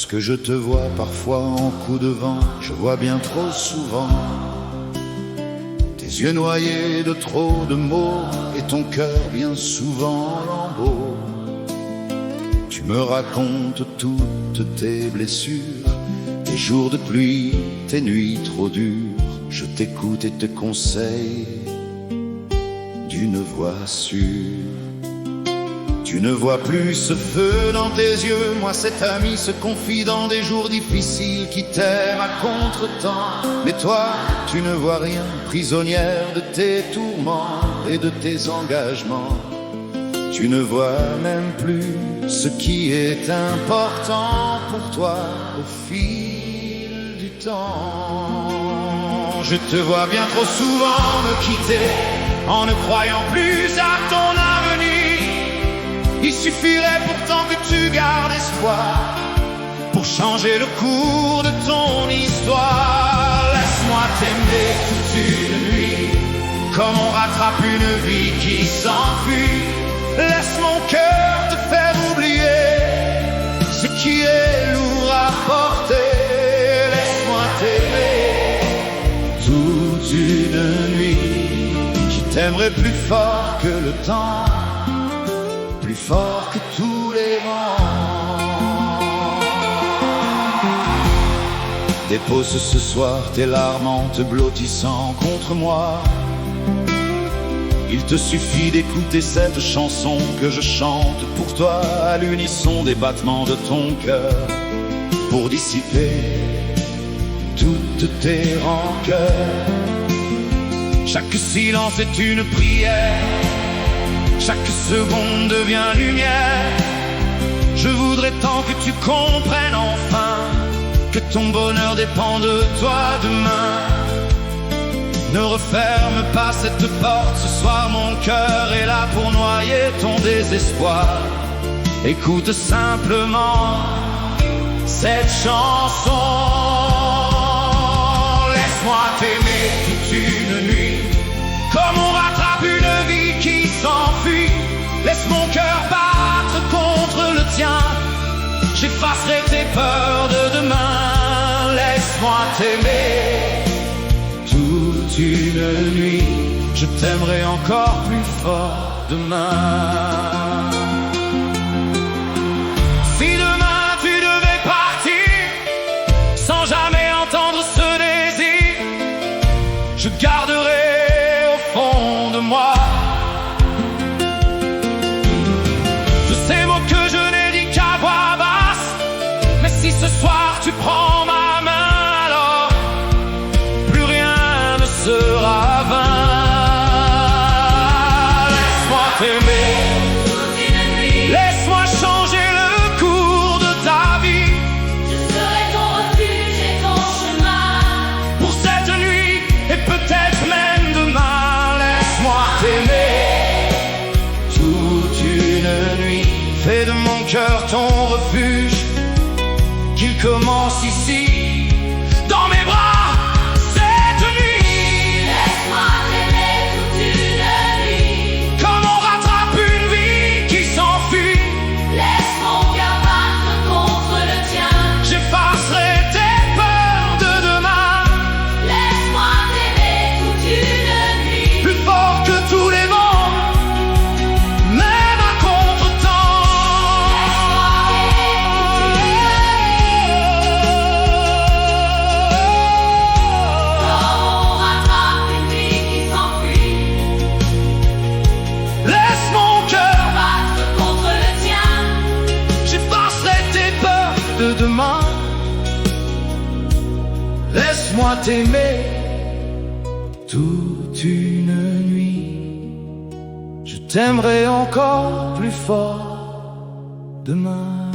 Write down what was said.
Lorsque je te vois parfois en coup de vent, je vois bien trop souvent tes yeux noyés de trop de mots et ton cœur bien souvent en lambeaux. Tu me racontes toutes tes blessures, tes jours de pluie, tes nuits trop dures. Je t'écoute et te conseille d'une voix sûre. Tu ne vois plus ce feu dans tes yeux, moi cet ami se confie dans des jours difficiles qui t'aime à contre-temps. Mais toi, tu ne vois rien, prisonnière de tes tourments et de tes engagements. Tu ne vois même plus ce qui est important pour toi au fil du temps. Je te vois bien trop souvent me quitter en ne croyant plus à ton avenir. Il suffirait pourtant que tu gardes espoir pour changer le cours de ton histoire. Laisse-moi t'aimer toute une nuit, comme on rattrape une vie qui s'enfuit. Laisse mon cœur te faire oublier ce qui est lourd à porter. Laisse-moi t'aimer toute une nuit. Je t'aimerai plus fort que le temps, plus fort que tous les vents. Dépose ce soir tes larmes en te blottissant contre moi. Il te suffit d'écouter cette chanson que je chante pour toi à l'unisson des battements de ton cœur, pour dissiper toutes tes rancœurs. Chaque silence est une prière, chaque seconde devient lumière. Je voudrais tant que tu comprennes enfin que ton bonheur dépend de toi demain. Ne referme pas cette porte, ce soir mon cœur est là pour noyer ton désespoir. Écoute simplement cette chanson. Laisse-moi t'aimer toute une nuit, comme on rattrape une vie qui s'enfuit. Laisse mon cœur battre contre le tien, j'effacerai tes peurs de demain. Laisse-moi t'aimer toute une nuit, je t'aimerai encore plus fort demain. Si demain tu devais partir sans jamais entendre ce désir, je garderai au fond de moi tous ces mots que je n'ai dit qu'à voix basse. Mais si ce soir tu prends ma main, alors plus rien ne sera vain. Laisse-moi t'aimer, laisse-moi changer le cours de ta vie. Je serai ton refuge et ton chemin Pour cette nuit et peut-être même demain. Laisse-moi t'aimer toute une nuit. Fais de mon cœur ton refuge, qu'il commence ici, dans mes bras, cette nuit. Laisse-moi t'aimer toute une nuit. Comme on rattrape une vie qui s'enfuit, Laisse mon cœur battre contre le tien. j'effacerai tes peurs de demain. Laisse-moi t'aimer toute une nuit. Plus fort que tous les vents, même à contre-temps. Comme on rattrape une vie qui s'enfuit. Laisse mon cœur, Battre contre le tien. j'effacerai tes peurs de demain. Laisse-moi t'aimer toute une nuit, je t'aimerai encore plus fort demain.